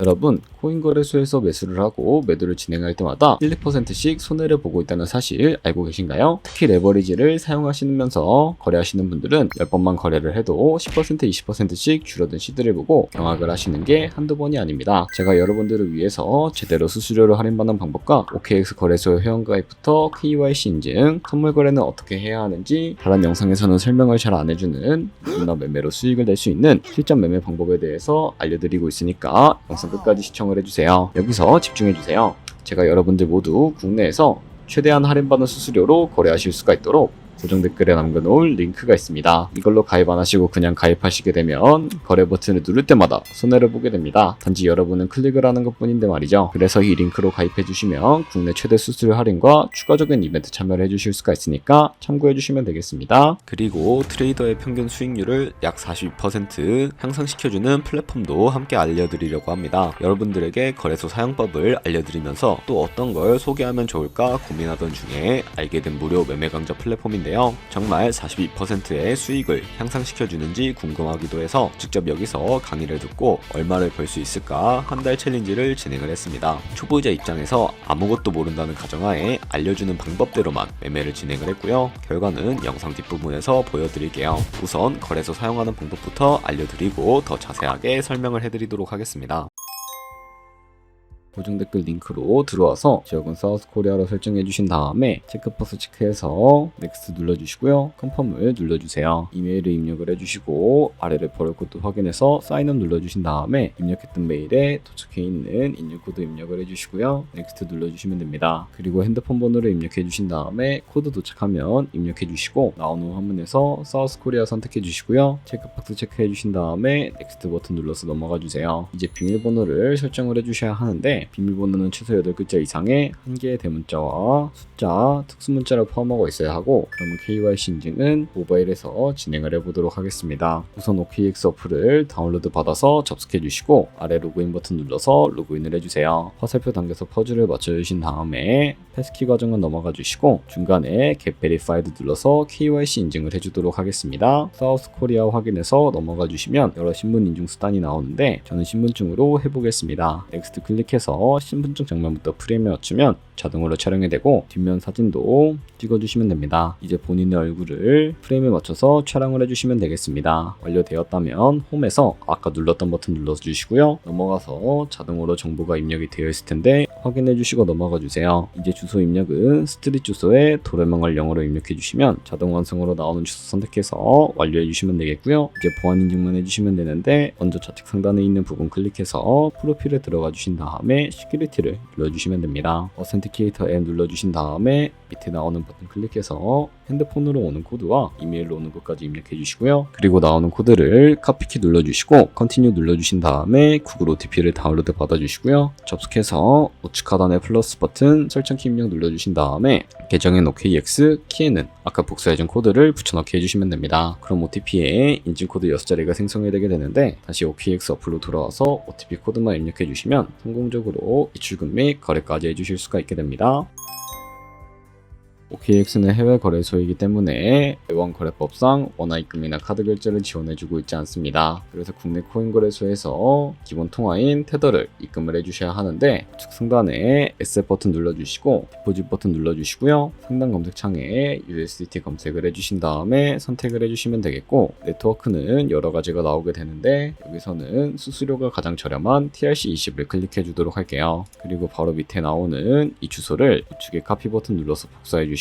여러분, 코인 거래소에서 매수를 하고 매도를 진행할 때마다 1, 2%씩 손해를 보고 있다는 사실 알고 계신가요? 특히 레버리지를 사용하시면서 거래하시는 분들은 10번만 거래를 해도 10%, 20%씩 줄어든 시드를 보고 경악을 하시는 게 한두 번이 아닙니다. 제가 여러분들을 위해서 제대로 수수료를 할인받는 방법과 OKX 거래소 회원가입부터 KYC 인증, 선물 거래는 어떻게 해야 하는지 다른 영상에서는 설명을 잘 안 해주는 누구나 매매로 수익을 낼 수 있는 실전 매매 방법에 대해서 알려드리고 있으니까 영상 끝까지 시청을 해주세요. 여기서 집중해주세요. 제가 여러분들 모두 국내에서 최대한 할인받는 수수료로 거래하실 수가 있도록 고정 댓글에 남겨놓을 링크가 있습니다. 이걸로 가입 안 하시고 그냥 가입하시게 되면 거래 버튼을 누를 때마다 손해를 보게 됩니다. 단지 여러분은 클릭을 하는 것 뿐인데 말이죠. 그래서 이 링크로 가입해 주시면 국내 최대 수수료 할인과 추가적인 이벤트 참여를 해주실 수가 있으니까 참고해 주시면 되겠습니다. 그리고 트레이더의 평균 수익률을 약 42% 향상시켜주는 플랫폼도 함께 알려드리려고 합니다. 여러분들에게 거래소 사용법을 알려드리면서 또 어떤 걸 소개하면 좋을까 고민하던 중에 알게 된 무료 매매 강좌 플랫폼인데 정말 42%의 수익을 향상시켜주는지 궁금하기도 해서 직접 여기서 강의를 듣고 얼마를 벌 수 있을까 한 달 챌린지를 진행을 했습니다. 초보자 입장에서 아무것도 모른다는 가정하에 알려주는 방법대로만 매매를 진행을 했고요. 결과는 영상 뒷부분에서 보여드릴게요. 우선 거래소 사용하는 방법부터 알려드리고 더 자세하게 설명을 해드리도록 하겠습니다. 고정 댓글 링크로 들어와서 지역은 사우스코리아로 설정해 주신 다음에 체크박스 체크해서 넥스트 눌러주시고요. 컨펌을 눌러주세요. 이메일을 입력을 해주시고 아래 레퍼럴 코드 확인해서 사인업 눌러주신 다음에 입력했던 메일에 도착해 있는 입력코드 입력을 해주시고요. 넥스트 눌러주시면 됩니다. 그리고 핸드폰 번호를 입력해 주신 다음에 코드 도착하면 입력해 주시고 나온 후 화면에서 사우스코리아 선택해 주시고요. 체크박스 체크해 주신 다음에 넥스트 버튼 눌러서 넘어가 주세요. 이제 비밀번호를 설정을 해주셔야 하는데 비밀번호는 최소 8글자 이상의 한 개의 대문자와 숫자, 특수문자를 포함하고 있어야 하고 그러면 KYC 인증은 모바일에서 진행을 해보도록 하겠습니다. 우선 OKX 어플을 다운로드 받아서 접속해 주시고 아래 로그인 버튼 눌러서 로그인을 해주세요. 화살표 당겨서 퍼즐을 맞춰주신 다음에 패스키 과정은 넘어가 주시고 중간에 Get Verified 눌러서 KYC 인증을 해주도록 하겠습니다. 사우스코리아 확인해서 넘어가 주시면 여러 신분 인증 수단이 나오는데 저는 신분증으로 해보겠습니다. 넥스트 클릭해서 신분증 장면부터 프레임에 맞추면 자동으로 촬영이 되고 뒷면 사진도 찍어주시면 됩니다. 이제 본인의 얼굴을 프레임에 맞춰서 촬영을 해주시면 되겠습니다. 완료되었다면 홈에서 아까 눌렀던 버튼 눌러주시고요. 넘어가서 자동으로 정보가 입력이 되어 있을 텐데 확인해 주시고 넘어가 주세요. 이제 주소 입력은 스트릿 주소에 도래명을 영어로 입력해 주시면 자동 완성으로 나오는 주소 선택해서 완료해 주시면 되겠고요. 이제 보안 인증만 해주시면 되는데 먼저 좌측 상단에 있는 부분 클릭해서 프로필에 들어가 주신 다음에 시큐리티를 눌러주시면 됩니다. 어센티케이터 앱 눌러주신 다음에 밑에 나오는 버튼 클릭해서 핸드폰으로 오는 코드와 이메일로 오는 것까지 입력해 주시고요. 그리고 나오는 코드를 카피키 눌러주시고 컨티뉴 눌러주신 다음에 구글 OTP를 다운로드 받아주시고요. 접속해서 우측 하단의 플러스 버튼 설정키 입력 눌러주신 다음에 계정인 OKX 키에는 아까 복사해준 코드를 붙여넣기 해주시면 됩니다. 그럼 OTP에 인증코드 6자리가 생성이 되게 되는데 다시 OKX 어플로 돌아와서 OTP 코드만 입력해 주시면 성공적으로 입출금 및 거래까지 해주실 수가 있게 됩니다. OKX는 해외 거래소이기 때문에 외환 거래법상 원화입금이나 카드 결제를 지원해주고 있지 않습니다. 그래서 국내 코인 거래소에서 기본 통화인 테더를 입금을 해주셔야 하는데 우측 상단에 Asset 버튼 눌러주시고 디포짓 버튼 눌러주시고요. 상단 검색창에 USDT 검색을 해주신 다음에 선택을 해주시면 되겠고 네트워크는 여러 가지가 나오게 되는데 여기서는 수수료가 가장 저렴한 TRC20을 클릭해 주도록 할게요. 그리고 바로 밑에 나오는 이 주소를 우측에 카피 버튼 눌러서 복사해 주시고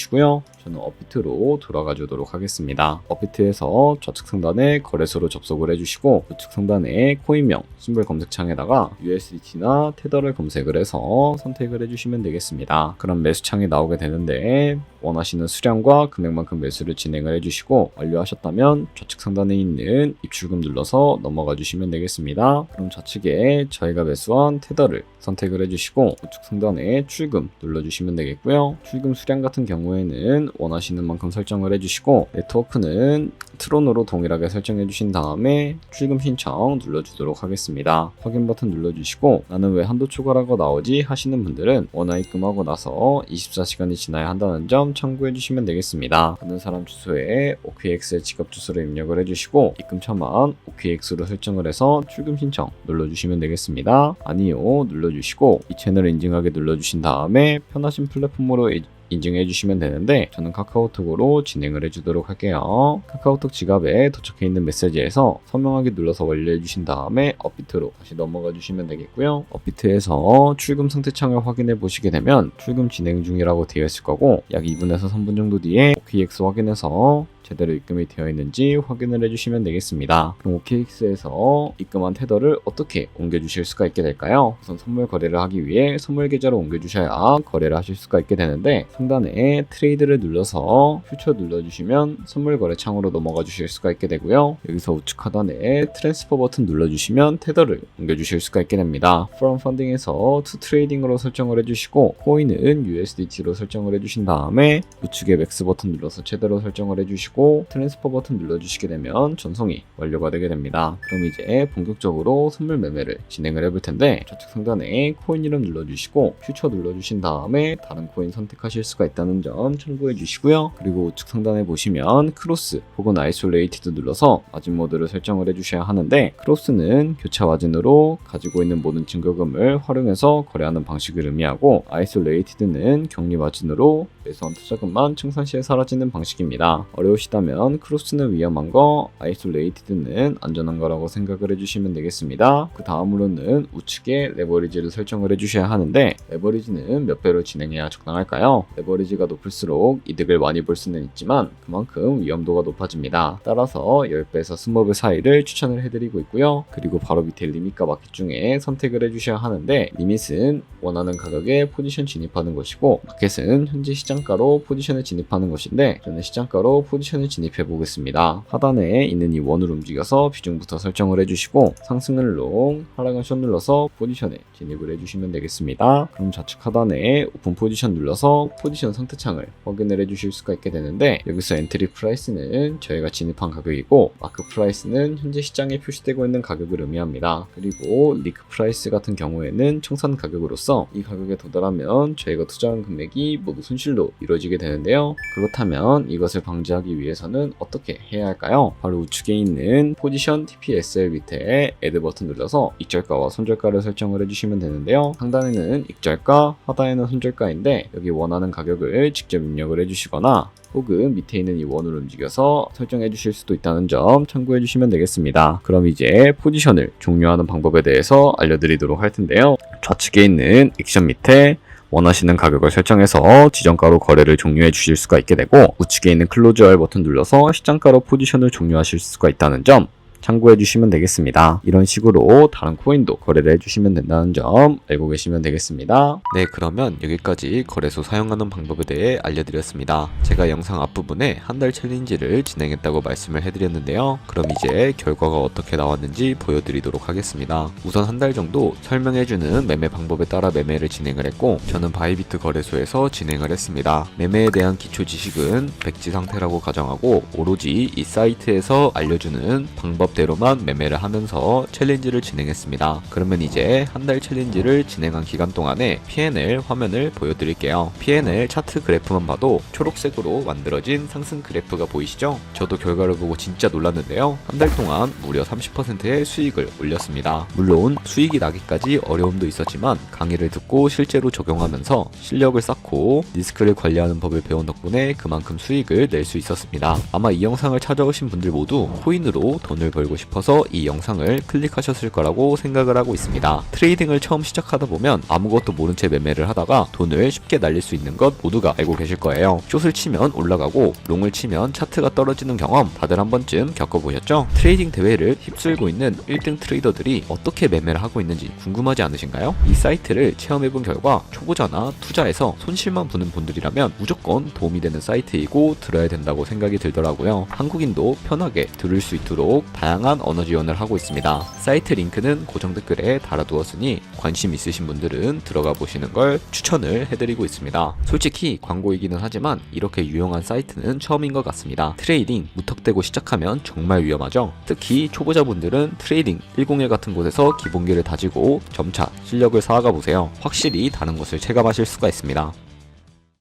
저는 업비트로 돌아가 주도록 하겠습니다. 업비트에서 좌측 상단에 거래소로 접속을 해주시고 우측 상단에 코인명 심볼 검색창에다가 USDT나 테더를 검색을 해서 선택을 해주시면 되겠습니다. 그럼 매수창이 나오게 되는데 원하시는 수량과 금액만큼 매수를 진행을 해주시고 완료하셨다면 좌측 상단에 있는 입출금 눌러서 넘어가 주시면 되겠습니다. 그럼 좌측에 저희가 매수한 테더를 선택을 해주시고 우측 상단에 출금 눌러주시면 되겠고요. 출금 수량 같은 경우에는 원하시는 만큼 설정을 해주시고 네트워크는 트론으로 동일하게 설정해 주신 다음에 출금 신청 눌러주도록 하겠습니다. 확인 버튼 눌러주시고 나는 왜 한도 초과라고 나오지 하시는 분들은 원화 입금하고 나서 24시간이 지나야 한다는 점 참고해 주시면 되겠습니다. 받는 사람 주소에 OKX의 지급 주소를 입력을 해주시고 입금 처만 OKX로 설정을 해서 출금 신청 눌러주시면 되겠습니다. 아니요 눌러주시고 이 채널을 인증하게 눌러주신 다음에 편하신 플랫폼으로 인증해 주시면 되는데 저는 카카오톡으로 진행을 해주도록 할게요. 카카오톡 지갑에 도착해 있는 메시지에서 서명하기 눌러서 완료해 주신 다음에 업비트로 다시 넘어가 주시면 되겠고요. 업비트에서 출금 상태 창을 확인해 보시게 되면 출금 진행 중이라고 되어 있을 거고 약 2분에서 3분 정도 뒤에 OKX 확인해서 제대로 입금이 되어 있는지 확인을 해주시면 되겠습니다. 그럼 OKX에서 입금한 테더를 어떻게 옮겨주실 수가 있게 될까요? 우선 선물 거래를 하기 위해 선물 계좌로 옮겨주셔야 거래를 하실 수가 있게 되는데 상단에 트레이드를 눌러서 퓨처 눌러주시면 선물 거래 창으로 넘어가 주실 수가 있게 되고요. 여기서 우측 하단에 트랜스퍼 버튼 눌러주시면 테더를 옮겨주실 수가 있게 됩니다. From Funding에서 To Trading으로 설정을 해주시고 코인은 USDT로 설정을 해주신 다음에 우측에 맥스 버튼 눌러서 제대로 설정을 해주시고 트랜스퍼 버튼 눌러주시게 되면 전송이 완료가 되게 됩니다. 그럼 이제 본격적으로 선물 매매를 진행을 해볼 텐데 좌측 상단에 코인 이름 눌러주시고 퓨처 눌러주신 다음에 다른 코인 선택하실 수가 있다는 점 참고해 주시고요. 그리고 우측 상단에 보시면 크로스 혹은 아이솔레이티드 눌러서 마진 모드를 설정을 해주셔야 하는데 크로스는 교차 마진으로 가지고 있는 모든 증거금을 활용해서 거래하는 방식을 의미하고 아이솔레이티드는 격리 마진으로 매수한 투자금만 청산 시에 사라지는 방식입니다. 어려우시다면 크로스는 위험한 거, 아이솔레이티드는 안전한 거라고 생각을 해주시면 되겠습니다. 그 다음으로는 우측에 레버리지를 설정을 해주셔야 하는데 레버리지는 몇 배로 진행해야 적당할까요? 레버리지가 높을수록 이득을 많이 볼 수는 있지만 그만큼 위험도가 높아집니다. 따라서 10배에서 20배 사이를 추천을 해드리고 있고요. 그리고 바로 밑에 리밋과 마켓 중에 선택을 해주셔야 하는데 리밋은 원하는 가격에 포지션 진입하는 것이고 마켓은 현재 시장가로 포지션을 진입하는 것인데 저는 시장가로 포지션을 진입해 보겠습니다. 하단에 있는 이 원을 움직여서 비중부터 설정을 해주시고 상승은 롱, 하락은 숏 눌러서 포지션에 진입을 해주시면 되겠습니다. 그럼 좌측 하단에 오픈 포지션 눌러서 포지션 상태창을 확인을 해주실 수가 있게 되는데 여기서 엔트리 프라이스는 저희가 진입한 가격이고 마크 프라이스는 현재 시장에 표시되고 있는 가격을 의미합니다. 그리고 리크 프라이스 같은 경우에는 청산 가격으로서 이 가격에 도달하면 저희가 투자한 금액이 모두 손실로 이루어지게 되는데요. 그렇다면 이것을 방지하기 위해서는 어떻게 해야 할까요? 바로 우측에 있는 포지션 TPSL 밑에 애드 버튼 눌러서 익절가와 손절가를 설정을 해주시면 되는데요. 상단에는 익절가, 하단에는 손절가인데 여기 원하는 가격을 직접 입력을 해주시거나 혹은 밑에 있는 이 원을 움직여서 설정해 주실 수도 있다는 점 참고해 주시면 되겠습니다. 그럼 이제 포지션을 종료하는 방법에 대해서 알려드리도록 할 텐데요. 좌측에 있는 액션 밑에 원하시는 가격을 설정해서 지정가로 거래를 종료해 주실 수가 있게 되고 우측에 있는 클로즈 알 버튼 눌러서 시장가로 포지션을 종료하실 수가 있다는 점 참고해 주시면 되겠습니다. 이런 식으로 다른 코인도 거래를 해주시면 된다는 점 알고 계시면 되겠습니다. 네, 그러면 여기까지 거래소 사용하는 방법에 대해 알려드렸습니다. 제가 영상 앞부분에 한 달 챌린지를 진행했다고 말씀을 해드렸는데요. 그럼 이제 결과가 어떻게 나왔는지 보여드리도록 하겠습니다. 우선 한 달 정도 설명해주는 매매 방법에 따라 매매를 진행을 했고 저는 바이비트 거래소에서 진행을 했습니다. 매매에 대한 기초 지식은 백지 상태라고 가정하고 오로지 이 사이트에서 알려주는 방법대로만 매매를 하면서 챌린지를 진행했습니다. 그러면 이제 한 달 챌린지를 진행한 기간 동안에 P&L 화면을 보여드릴게요. P&L 차트 그래프만 봐도 초록색으로 만들어진 상승 그래프가 보이시죠? 저도 결과를 보고 진짜 놀랐는데요. 한 달 동안 무려 30%의 수익을 올렸습니다. 물론 수익이 나기까지 어려움도 있었지만 강의를 듣고 실제로 적용하면서 실력을 쌓고 리스크를 관리하는 법을 배운 덕분에 그만큼 수익을 낼 수 있었습니다. 아마 이 영상을 찾아오신 분들 모두 코인으로 돈을 벌고 싶어서 이 영상을 클릭하셨을 거라고 생각을 하고 있습니다. 트레이딩을 처음 시작하다 보면 아무것도 모른 채 매매를 하다가 돈을 쉽게 날릴 수 있는 것 모두가 알고 계실 거예요. 숏을 치면 올라가고 롱을 치면 차트가 떨어지는 경험 다들 한 번쯤 겪어보셨죠? 트레이딩 대회를 휩쓸고 있는 1등 트레이더들이 어떻게 매매를 하고 있는지 궁금하지 않으신가요? 이 사이트를 체험해본 결과 초보자나 투자에서 손실만 보는 분들이라면 무조건 도움이 되는 사이트이고 들어야 된다고 생각이 들더라고요. 한국인도 편하게 들을 수 있도록 다양한 다양한 언어 지원을 하고 있습니다. 사이트 링크는 고정 댓글에 달아두었으니 관심 있으신 분들은 들어가 보시는 걸 추천을 해드리고 있습니다. 솔직히 광고이기는 하지만 이렇게 유용한 사이트는 처음인 것 같습니다. 트레이딩 무턱대고 시작하면 정말 위험하죠. 특히 초보자분들은 트레이딩 101 같은 곳에서 기본기를 다지고 점차 실력을 쌓아가 보세요. 확실히 다른 것을 체감하실 수가 있습니다.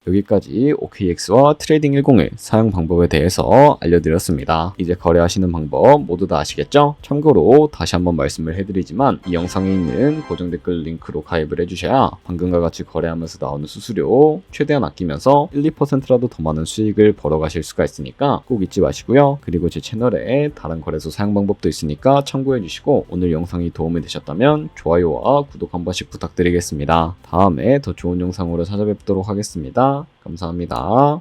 여기까지 OKX와 트레이딩 101 사용 방법에 대해서 알려드렸습니다. 이제 거래하시는 방법 모두 다 아시겠죠? 참고로 다시 한번 말씀을 해드리지만 이 영상에 있는 고정 댓글 링크로 가입을 해주셔야 방금과 같이 거래하면서 나오는 수수료 최대한 아끼면서 1, 2%라도 더 많은 수익을 벌어가실 수가 있으니까 꼭 잊지 마시고요. 그리고 제 채널에 다른 거래소 사용 방법도 있으니까 참고해주시고 오늘 영상이 도움이 되셨다면 좋아요와 구독 한 번씩 부탁드리겠습니다. 다음에 더 좋은 영상으로 찾아뵙도록 하겠습니다. 감사합니다.